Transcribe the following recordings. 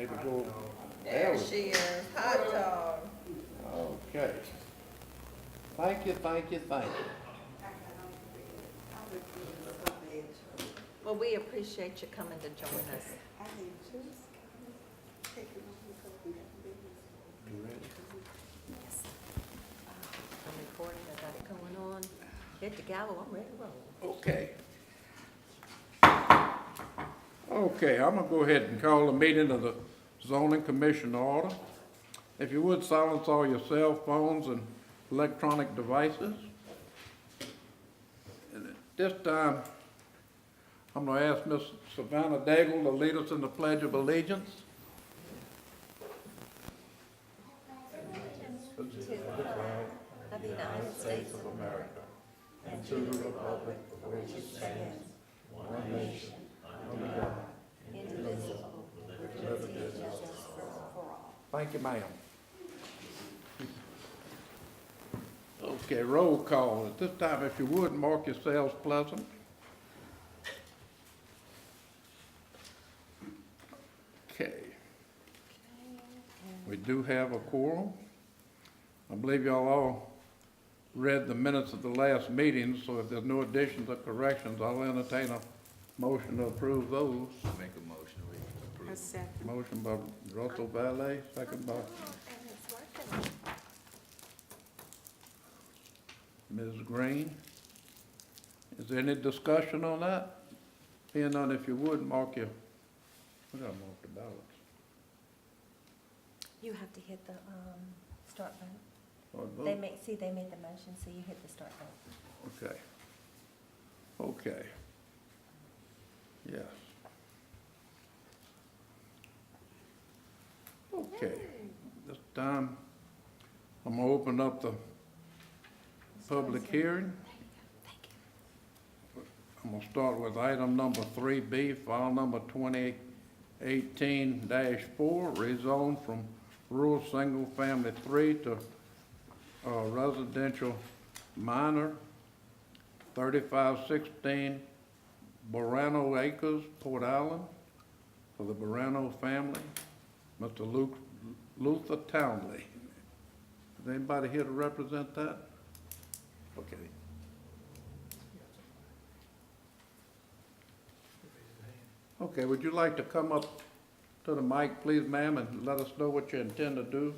Maybe go. There she is, hot dog. Okay. Thank you, thank you, thank you. Well, we appreciate you coming to join us. You ready? Yes. I'm recording, I got it going on. Hit the gavel, I'm ready to roll. Okay. Okay, I'm gonna go ahead and call the meeting of the zoning commission to order. If you would silence all your cell phones and electronic devices. And at this time, I'm gonna ask Miss Savannah Daigle to lead us in the Pledge of Allegiance. To the flag of the United States of America and to the republic for which it stands, one nation, under God, indivisible, with liberty and justice for all. Thank you, ma'am. Okay, roll call. At this time, if you would, mark yourselves pleasant. Okay. We do have a quorum. I believe y'all all read the minutes of the last meeting, so if there's no additions or corrections, I'll entertain a motion to approve those. Make a motion, we approve. Motion by Russell Valet, second by Ms. Green. Is there any discussion on that? Being none, if you would, mark your, we gotta mark the ballots. You have to hit the, start button. Or vote? They made the motion, so you hit the start button. Okay. Okay. Yes. Okay. This time, I'm gonna open up the public hearing. I'm gonna start with item number 3B, file number 2018-4, rezone from rural single-family 3 to residential minor, 3516 Borano Acres, Port Allen, for the Borano family, Mr. Luther Townley. Is anybody here to represent that? Okay. Okay, would you like to come up to the mic, please, ma'am, and let us know what you intend to do?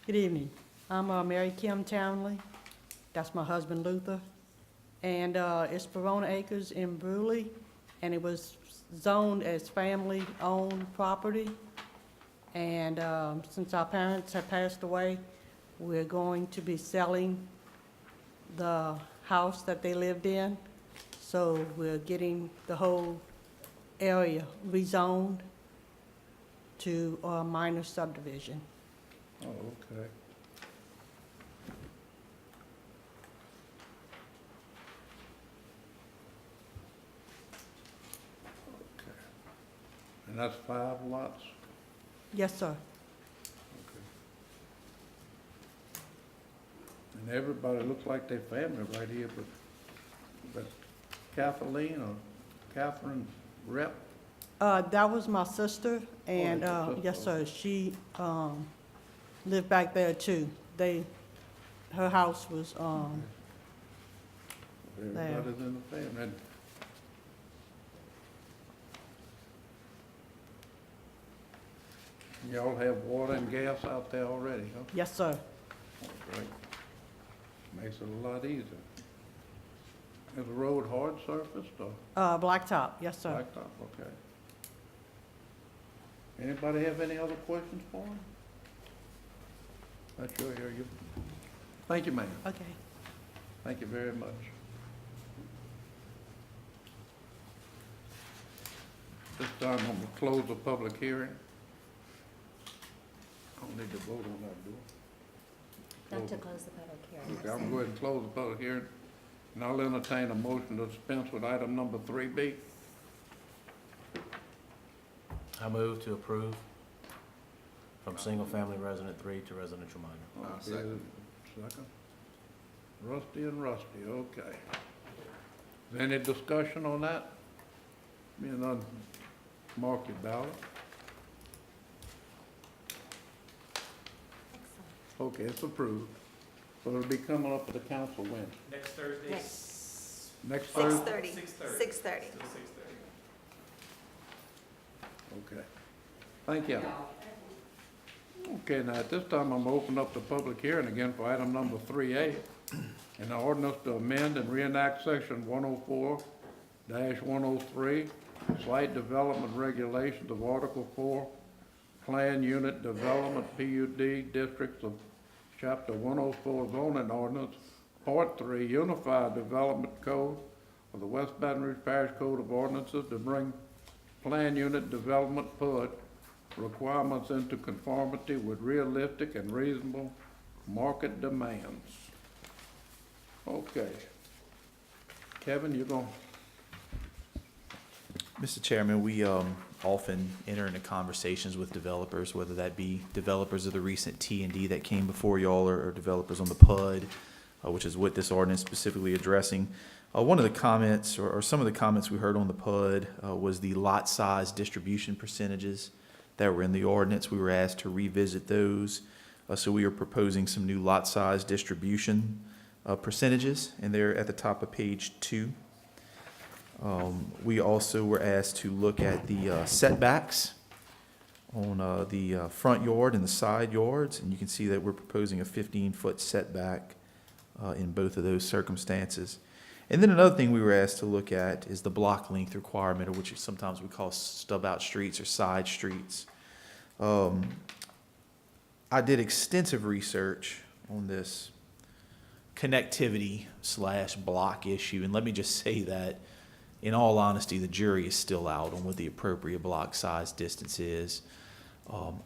Good evening. I'm Mary Kim Townley. That's my husband Luther. And it's Verona Acres in Brewley, and it was zoned as family-owned property. And since our parents have passed away, we're going to be selling the house that they lived in. So we're getting the whole area rezoned to a minor subdivision. Oh, okay. Okay. And that's 5 lots? Yes, sir. Okay. And everybody looks like they're family right here, but Kathleen or Catherine Rep? That was my sister, and, that's your sister. yes, sir, she, lived back there too. Her house was, Everybody's in the family. And y'all have water and gas out there already, huh? yes, sir. Great. Makes it a lot easier. Is the road hard surfaced or Blacktop, yes, sir. blacktop? Okay. Anybody have any other questions for him? I sure hear you. Thank you, ma'am. Okay. Thank you very much. This time I'm gonna close the public hearing. I don't need to vote on that, do I? Not to close the public hearing. Okay, I'm gonna go ahead and close the public hearing, and I'll entertain a motion to dispense with item number 3B. I move to approve from single-family resident 3 to residential minor. Okay, second. Rusty and Rusty, okay. Is there any discussion on that? Being none, mark your ballot. Okay, it's approved. So it'll be coming up at the council when? Next Thursday. Next Thursday? 6:30. 6:30. 6:30. Till 6:30. Okay. Thank you. Okay, now at this time, I'm gonna open up the public hearing again for item number 3A. An ordinance to amend and reenact section 104-103, slight development regulations of Article 4, Plan Unit Development PUD Districts of Chapter 104 zoning ordinance, Part 3, Unified Development Code of the West Baton Rouge Parish Code of Ordinances to bring Plan Unit Development PUD requirements into conformity with realistic and reasonable market demands. Okay. Kevin, you're gonna, Mr. Chairman, we often enter into conversations with developers, whether that be developers of the recent T&D that came before y'all or developers on the PUD, which is what this ordinance specifically addressing. One of the comments, or some of the comments we heard on the PUD was the lot size distribution percentages that were in the ordinance. We were asked to revisit those. So we are proposing some new lot size distribution percentages, and they're at the top of page 2. We also were asked to look at the setbacks on the front yard and the side yards, and you can see that we're proposing a 15-foot setback in both of those circumstances. And then another thing we were asked to look at is the block length requirement, or which sometimes we call stub-out streets or side streets. I did extensive research on this connectivity / block issue, and let me just say that in all honesty, the jury is still out on what the appropriate block size distance is.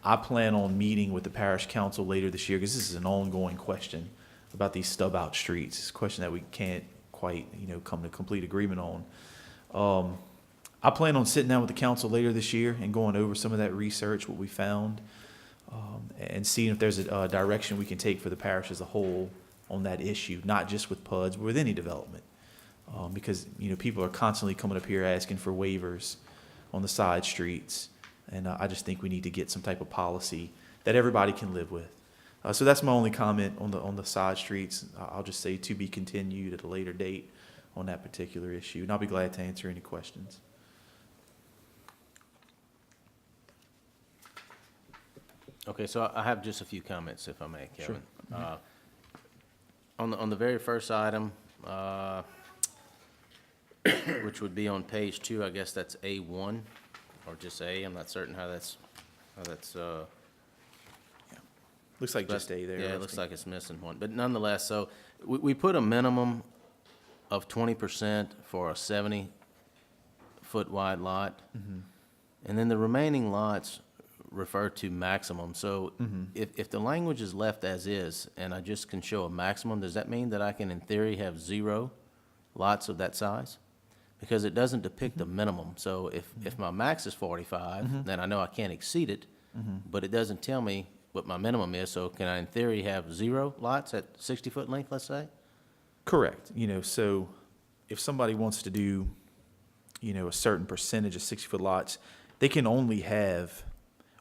I plan on meeting with the parish council later this year, because this is an ongoing question about these stub-out streets. It's a question that we can't quite, come to complete agreement on. I plan on sitting down with the council later this year and going over some of that research, what we found, and seeing if there's a direction we can take for the parish as a whole on that issue, not just with PUDs, but with any development. Because, people are constantly coming up here asking for waivers on the side streets. And I just think we need to get some type of policy that everybody can live with. So that's my only comment on the side streets. I'll just say to be continued at a later date on that particular issue. And I'll be glad to answer any questions. Okay, so I have just a few comments, if I may, Kevin. On the very first item, which would be on page 2, I guess that's A1, or just A, I'm not certain how that's, Looks like just A there. yeah, it looks like it's missing one, but nonetheless, so we put a minimum of 20% for a 70-foot wide lot, and then the remaining lots refer to maximum. So if the language is left as is, and I just can show a maximum, does that mean that I can, in theory, have 0 lots of that size? Because it doesn't depict a minimum. So if my max is 45, then I know I can't exceed it, but it doesn't tell me what my minimum is. So can I, in theory, have 0 lots at 60-foot length, let's say? Correct. So if somebody wants to do, a certain percentage of 60-foot lots, they can only have,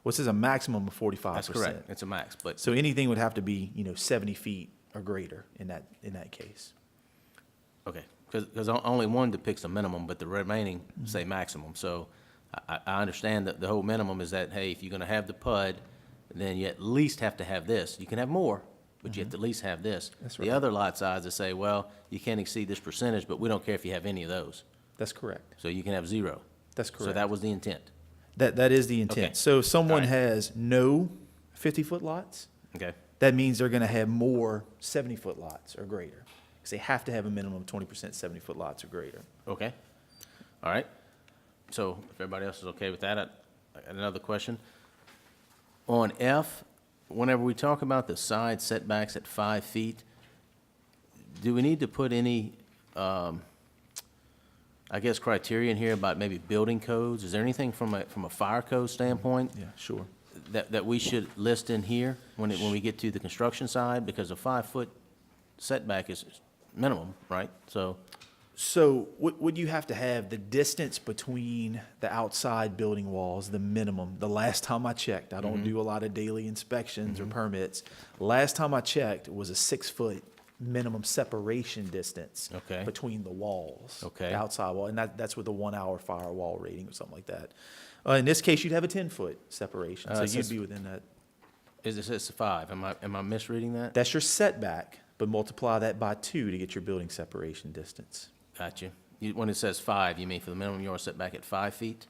it says a maximum of 45%. That's correct. It's a max, but So anything would have to be, 70 feet or greater in that case. okay, because only one depicts a minimum, but the remaining say maximum. So I understand that the whole minimum is that, hey, if you're going to have the PUD, then you at least have to have this. You can have more, but you have to at least have this. That's The right. other lot sizes say, well, you can't exceed this percentage, but we don't care if you have any of those. That's correct. So you can have 0. That's correct. So that was the intent. That is the intent. Okay. So if someone All right. has no 50-foot lots, Okay. that means they're going to have more 70-foot lots or greater. Because they have to have a minimum of 20% 70-foot lots or greater. Okay. All right. So if everybody else is okay with that, I got another question. On F, whenever we talk about the side setbacks at 5 feet, do we need to put any, criteria in here about maybe building codes? Is there anything from a fire code standpoint Yeah, sure. that we should list in here when we get to the construction side? Because a 5-foot setback is minimum, right? So, So what you have to have, the distance between the outside building walls, the minimum, the last time I checked, I don't do a lot of daily inspections or permits. Last time I checked was a 6-foot minimum separation distance Okay. between the walls. Okay. The outside wall, and that's with a 1-hour firewall rating or something like that. In this case, you'd have a 10-foot separation, so it you'd says- be within that. It says 5. Am I misreading that? That's your setback, but multiply that by 2 to get your building separation distance. Got you. When it says 5, you mean for the minimum yard setback at 5 feet?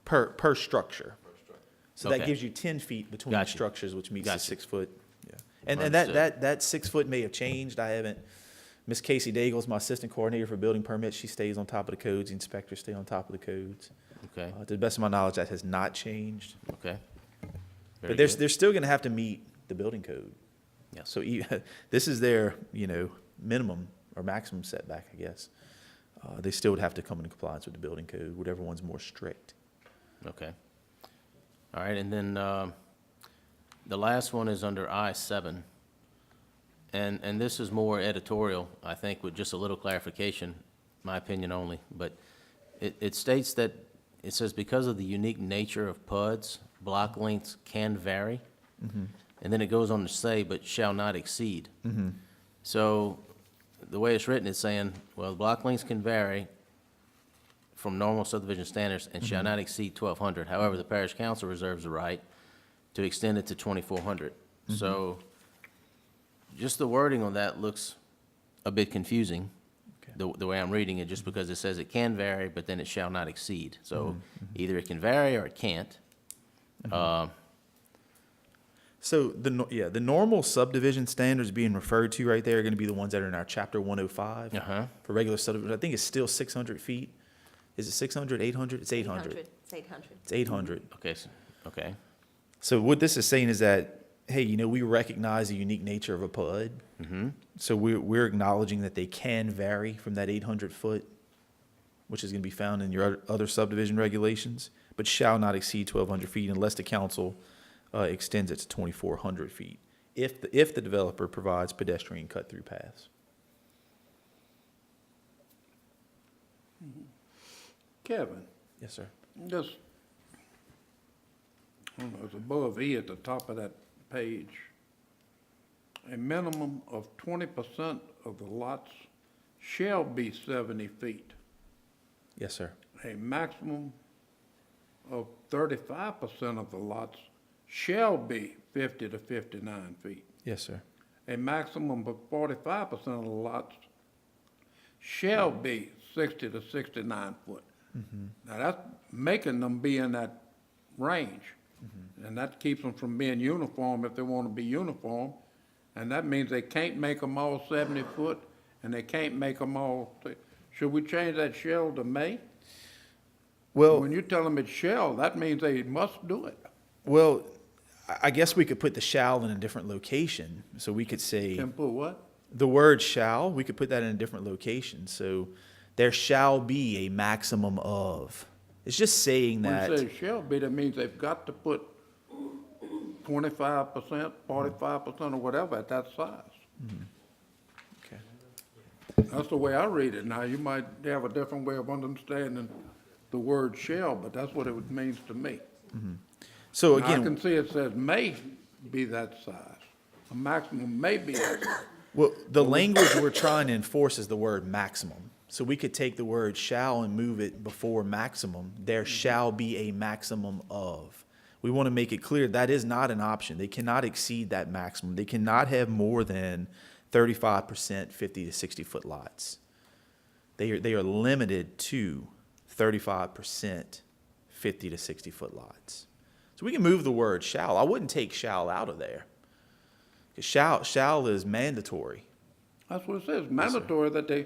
Per structure. So that Okay. gives you 10 feet between Gotcha. structures, which meets the Gotcha. 6-foot. Yeah. And Understood. that 6-foot may have changed. I haven't, Miss Casey Daigle's my assistant coordinator for building permits. She stays on top of the codes. The inspectors stay on top of the codes. Okay, To the best of my knowledge, that has not changed. okay. Very But they're, good. they're still gonna have to meet the building code. Yes. So this is their, minimum or maximum setback, I guess. They still would have to come into compliance with the building code, whatever one's more strict. Okay. All right, and then the last one is under I-7. And this is more editorial, I think, with just a little clarification, my opinion only. But it states that, it says, because of the unique nature of PUDs, block lengths can vary. And then it goes on to say, but shall not exceed. So the way it's written, it's saying, well, block lengths can vary from normal subdivision standards and shall not exceed 1,200. However, the parish council reserves the right to extend it to 2,400. So just the wording on that looks a bit confusing, the way I'm reading it, just because it says it can vary, but then it shall not exceed. So either it can vary or it can't. So the normal subdivision standards being referred to right there are gonna be the ones that are in our chapter 105. Uh-huh. For regular subdivision, I think it's still 600 feet. Is it 600, 800? It's 800. It's 800. It's 800. Okay. So what this is saying is that, hey, we recognize the unique nature of a PUD. So we're acknowledging that they can vary from that 800 foot, which is gonna be found in your other subdivision regulations, but shall not exceed 1,200 feet unless the council extends it to 2,400 feet, if the developer provides pedestrian cut-through paths. Kevin, Yes, sir. just, I don't know, it's above E at the top of that page. A minimum of 20% of the lots shall be 70 feet. Yes, sir. A maximum of 35% of the lots shall be 50 to 59 feet. Yes, sir. A maximum of 45% of the lots shall be 60 to 69 foot. Now, that's making them be in that range. And that keeps them from being uniform if they want to be uniform. And that means they can't make them all 70 foot, and they can't make them all, should we change that shall to may? Well, When you tell them it's shall, that means they must do it. well, I guess we could put the shall in a different location. So we could say Can put what? the word shall, we could put that in a different location. So there shall be a maximum of. It's just saying When that. it says shall be, that means they've got to put 25%, 45%, or whatever at that size. Okay. That's the way I read it. Now, you might have a different way of understanding the word shall, but that's what it means to me. So Now, I again, can see it says may be that size. A maximum may be that size. well, the language we're trying to enforce is the word maximum. So we could take the word shall and move it before maximum. There shall be a maximum of. We want to make it clear that is not an option. They cannot exceed that maximum. They cannot have more than 35% 50 to 60 foot lots. They are limited to 35% 50 to 60 foot lots. So we can move the word shall. I wouldn't take shall out of there. Because shall is mandatory. That's what it says, mandatory that they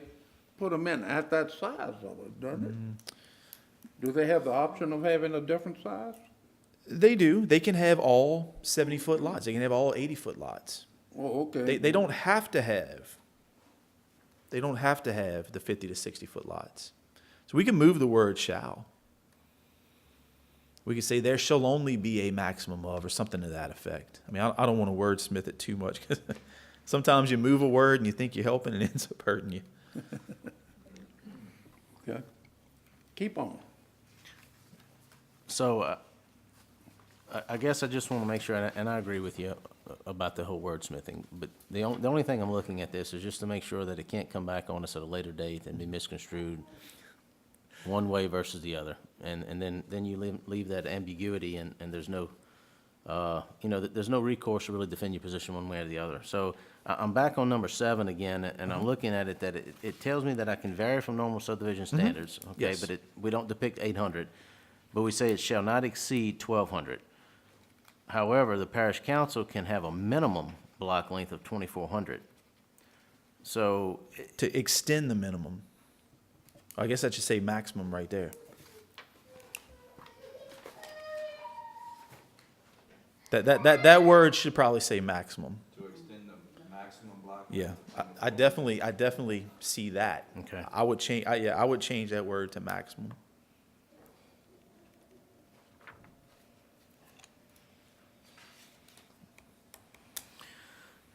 put them in at that size of it, doesn't it? Do they have the option of having a different size? They do. They can have all 70-foot lots. They can have all 80-foot lots. Oh, okay. They don't have to have. They don't have to have the 50 to 60-foot lots. So we can move the word shall. We could say there shall only be a maximum of, or something to that effect. I mean, I don't want to wordsmith it too much, because sometimes you move a word and you think you're helping and it ends up hurting you. Keep on. So, I guess I just want to make sure, and I agree with you about the whole wordsmithing, but the only thing I'm looking at this is just to make sure that it can't come back on us at a later date and be misconstrued one way versus the other. And then you leave that ambiguity, and there's no, there's no recourse to really defend your position one way or the other. So I'm back on number 7 again, and I'm looking at it that it tells me that I can vary from normal subdivision standards, okay? Yes. But we don't depict 800, but we say it shall not exceed 1,200. However, the parish council can have a minimum block length of 2,400. So, To extend the minimum. I guess that should say maximum right there. That word should probably say maximum. To extend the maximum block. Yeah, I definitely see that. Okay. I would change that word to maximum.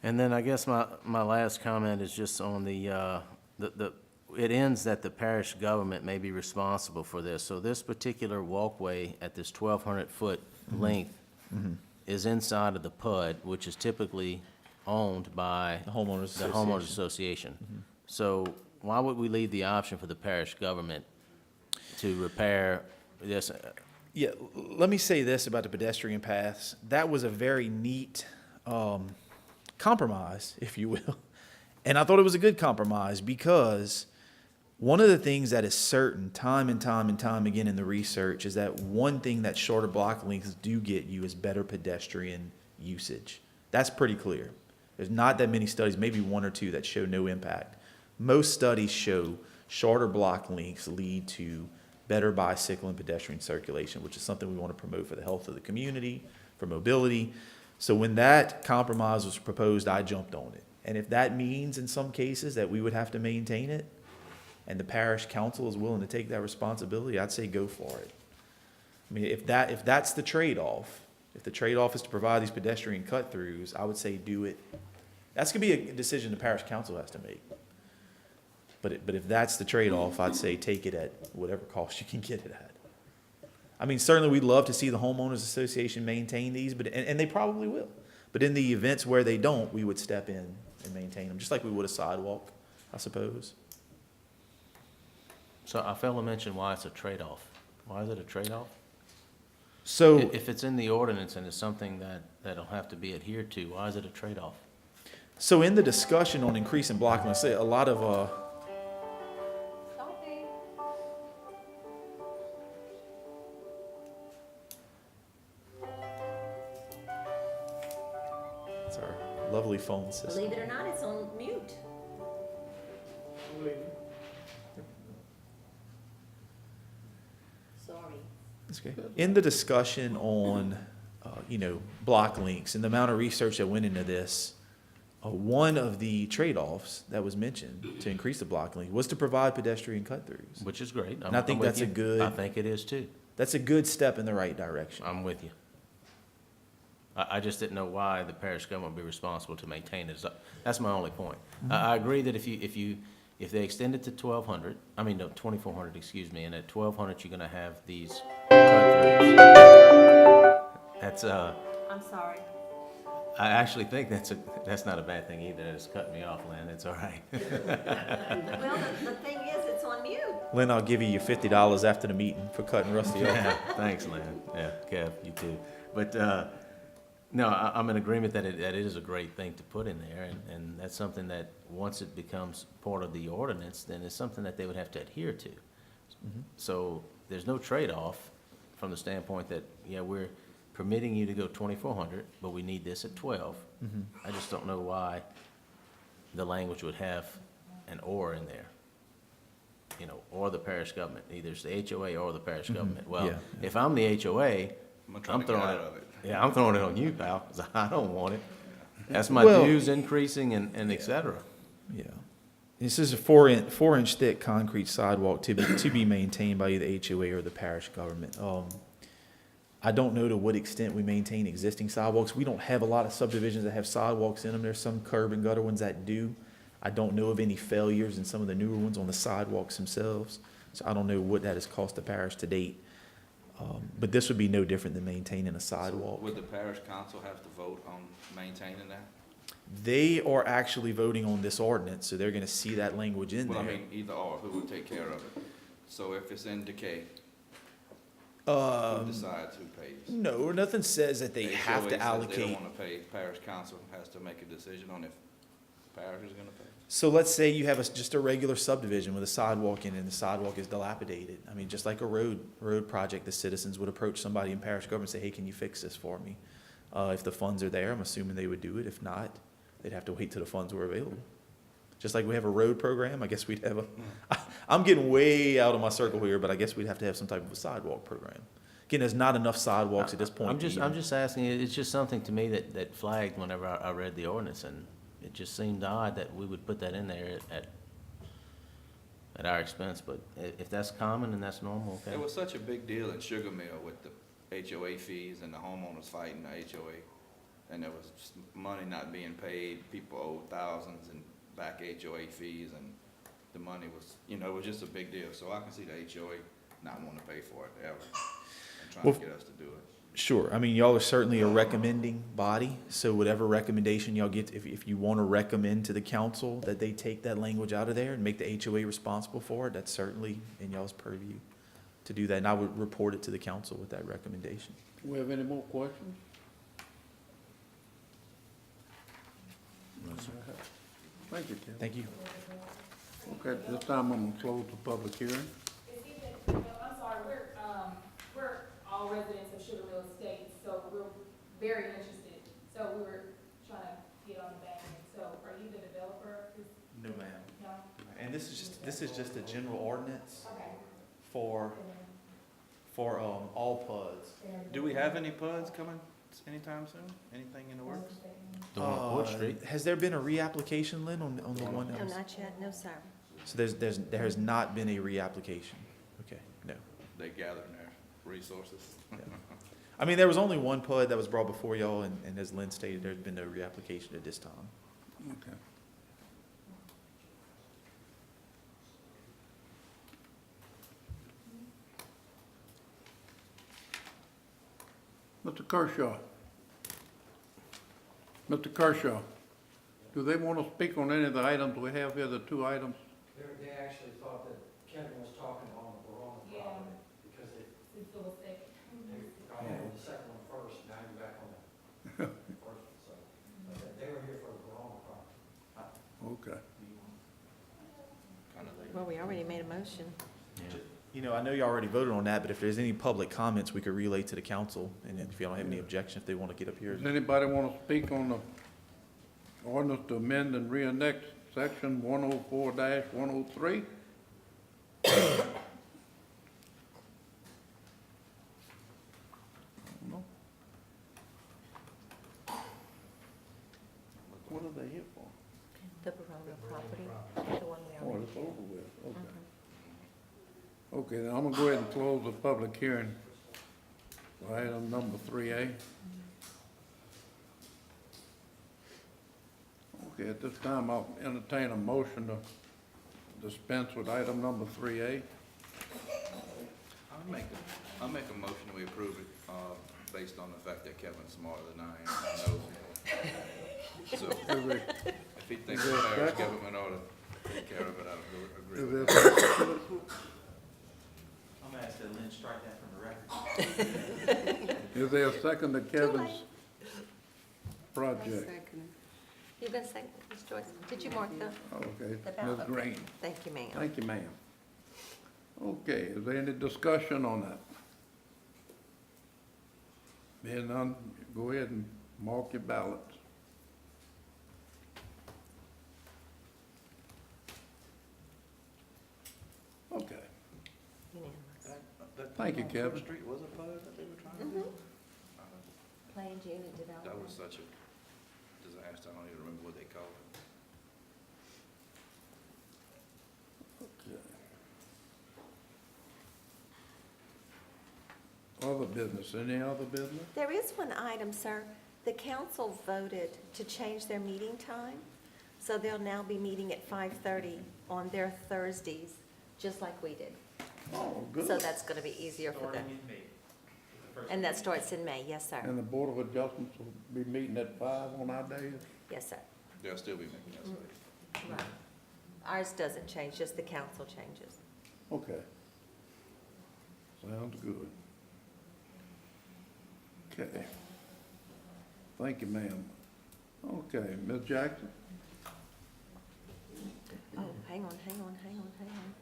and then I guess my last comment is just on it ends that the parish government may be responsible for this. So this particular walkway at this 1,200-foot length is inside of the PUD, which is typically owned by The homeowners the homeowners association. So why would we leave the option for the parish government to repair this? Yeah, let me say this about the pedestrian paths. That was a very neat compromise, if you will. And I thought it was a good compromise because one of the things that is certain time and time again in the research is that one thing that shorter block lengths do get you is better pedestrian usage. That's pretty clear. There's not that many studies, maybe 1 or 2, that show no impact. Most studies show shorter block lengths lead to better bicycle and pedestrian circulation, which is something we want to promote for the health of the community, for mobility. So when that compromise was proposed, I jumped on it. And if that means in some cases that we would have to maintain it, and the parish council is willing to take that responsibility, I'd say go for it. I mean, if that's the trade-off, if the trade-off is to provide these pedestrian cut-throughs, I would say do it. That's gonna be a decision the parish council has to make. But if that's the trade-off, I'd say take it at whatever cost you can get it at. I mean, certainly we'd love to see the homeowners association maintain these, and they probably will. But in the events where they don't, we would step in and maintain them, just like we would a sidewalk, I suppose. So I failed to mention why it's a trade-off. Why is it a trade-off? So. If it's in the ordinance and it's something that'll have to be adhered to, why is it a trade-off? So in the discussion on increasing block lengths, a lot of, it's our lovely phone system. Believe it or not, it's on mute. Sorry. That's okay. In the discussion on, block links and the amount of research that went into this, one of the trade-offs that was mentioned to increase the block link was to provide pedestrian cut-throughs. Which is great. And I think I'm with that's a you. good- I think it is too. That's a good step in the right direction. I'm with you. I just didn't know why the parish government would be responsible to maintain it. That's my only point. I agree that if they extend it to 2,400, excuse me, and at 1,200, you're gonna have these cut-throughs. That's, I'm sorry. I actually think that's not a bad thing either. It's cutting me off, Lynn. It's all right. Well, the thing is, it's on mute. Lynn, I'll give you your $50 after the meeting for cutting Rusty off. Yeah, thanks, Lynn. Yeah, Kev, you too. But, no, I'm in agreement that it is a great thing to put in there, and that's something that, once it becomes part of the ordinance, then it's something that they would have to adhere to. So there's no trade-off from the standpoint that, yeah, we're permitting you to go 2,400, but we need this at 12. I just don't know why the language would have an "or" in there. Or the parish government, either it's the HOA or the parish government. Well, Yeah. if I'm the HOA, I'm trying I'm to get throwing out it, of it. yeah, I'm throwing it on you, pal, 'cause I don't want it. That's my Well- dues increasing and et cetera. Yeah. This is a 4-inch thick concrete sidewalk to be maintained by either HOA or the parish government. I don't know to what extent we maintain existing sidewalks. We don't have a lot of subdivisions that have sidewalks in them. There's some curb and gutter ones that do. I don't know of any failures in some of the newer ones on the sidewalks themselves. So I don't know what that has cost the parish to date. But this would be no different than maintaining a sidewalk. Would the parish council have to vote on maintaining that? They are actually voting on this ordinance, so they're gonna see that language in Well, I there. mean, either or, who would take care of it? So if it's in decay, Um, who decides who pays? No, nothing says that they The have HOA to says allocate. They don't wanna pay, parish council has to make a decision on if parish is gonna pay. So let's say you have just a regular subdivision with a sidewalk in it, and the sidewalk is dilapidated. I mean, just like a road project, the citizens would approach somebody in parish government and say, hey, can you fix this for me? If the funds are there, I'm assuming they would do it. If not, they'd have to wait till the funds were available. Just like we have a road program, I guess we'd have I'm getting way out of my circle here, but I guess we'd have to have some type of a sidewalk program. Again, there's not enough sidewalks at this point. I'm to just, even- I'm just asking, it's just something to me that flagged whenever I read the ordinance, and it just seemed odd that we would put that in there at our expense, but if that's common and that's normal, okay. It was such a big deal in Sugar Mill with the HOA fees and the homeowners fighting the HOA. And there was just money not being paid, people owed thousands in back HOA fees, and the money was, it was just a big deal. So I can see the HOA not wanting to pay for it ever, and trying Well, to get us to do it. Sure. I mean, y'all are certainly a recommending body, so whatever recommendation y'all get, if you want to recommend to the council that they take that language out of there and make the HOA responsible for it, that's certainly in y'all's purview to do that, and I would report it to the council with that recommendation. We have any more questions? Thank you, Tim. Thank you. Okay, at this time, I'm gonna close the public hearing. I'm sorry, we're all residents of Sugar Mill Estates, so we're very interested. So we were trying to get on the back end. So are you the developer? No, ma'am. No? And this is just a general ordinance Okay. for all PUDs. Do we have any PUDs coming anytime soon? Anything in the works? The one on Fourth Street. Has there been a reapplication, Lynn, on the one that No, was? not yet, no, sir. So there has not been a reapplication? Okay, no. They gathering their resources. I mean, there was only one PUD that was brought before y'all, and as Lynn stated, there's been no reapplication at this time. Okay. Mr. Kershaw. Mr. Kershaw, do they want to speak on any of the items we have here, the two items? They actually thought that Kevin was talking on the Verona Yeah. property, because they It's still a second. got on the second one first, now you're back on the first one, so. But they were here for the Verona property. Okay. Kind of late. Well, we already made a motion. You know, I know you already voted on that, but if there's any public comments, we could relay to the council, and if you don't have any objection, if they want to get up here. Does anybody want to speak on the ordinance to amend and re-annex section 104-103? No. What are they here for? The Verona property, the one we Oh, already it's did. over with, okay. Mhm. Okay, then I'm gonna go ahead and close the public hearing. for Item number 3A. Okay, at this time, I'll entertain a motion to dispense with item number 3A. I'll make a motion we approve it, based on the fact that Kevin's smarter than I am, and knows more. So if he thinks the parish government ought to take care of it, I'll agree Is with there that. a second? I'm gonna ask that Lynn strike that from the record. Is there a second to Kevin's project? You've been second, Ms. Joyce. Did you mark the? Okay, The ballot. Ms. Green. Thank you, ma'am. Thank you, ma'am. Okay, is there any discussion on that? Being none, go ahead and mark your ballots. Okay, Unanimous. Thank you, Kevin. First Street was a PUD that they were trying to do? Planned unit That development. was such a disaster, I don't even remember what they called it. Other business, any other business? There is one item, sir. The council voted to change their meeting time, so they'll now be meeting at 5:30 on their Thursdays just like we did. Oh, good. So that's gonna be easier for them. And that starts in May, yes, sir. And the Board of Adjustments will be meeting at 5 on our days? Yes, sir. They'll still be making that. Right. Ours doesn't change, just the council changes. Okay. Sounds good. Okay. Thank you, ma'am. Okay, Ms. Jackson? Oh, hang on, hang on, hang on, hang on.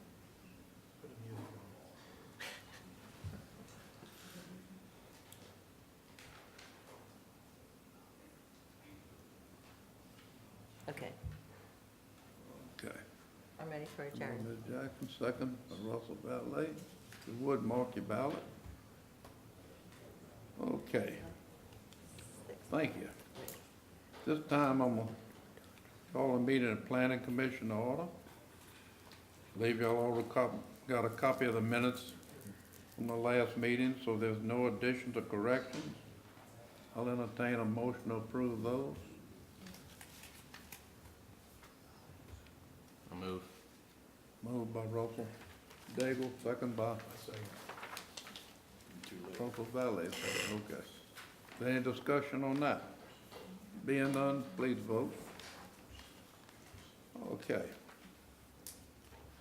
Okay, Okay. I'm ready for adjourn. Ms. Jackson, second by Russell Valet. If you would, mark your ballot. Okay, thank you. This time, I'm gonna call a meeting of Planning Commission to order. Believe y'all all got a copy of the minutes from the last meeting, so there's no additions or corrections. I'll entertain a motion to approve those. I'll move. Moved by Russell Daigle, second by Russell Valet, okay. Is there any discussion on that? Being none, please vote. Okay.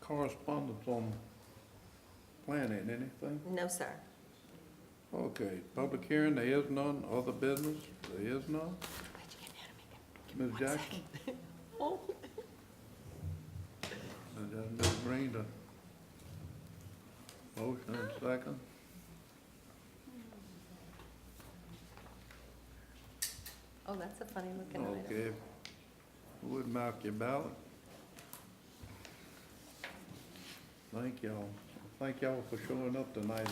Correspondence on planning, anything? No, sir. Okay, public hearing, there is none. Other business, there is none. Ms. Jackson? Oh. Ms. Green, the motion and second. Oh, that's a funny looking item. Okay, would mark your ballot. Thank y'all. Thank y'all for showing up tonight.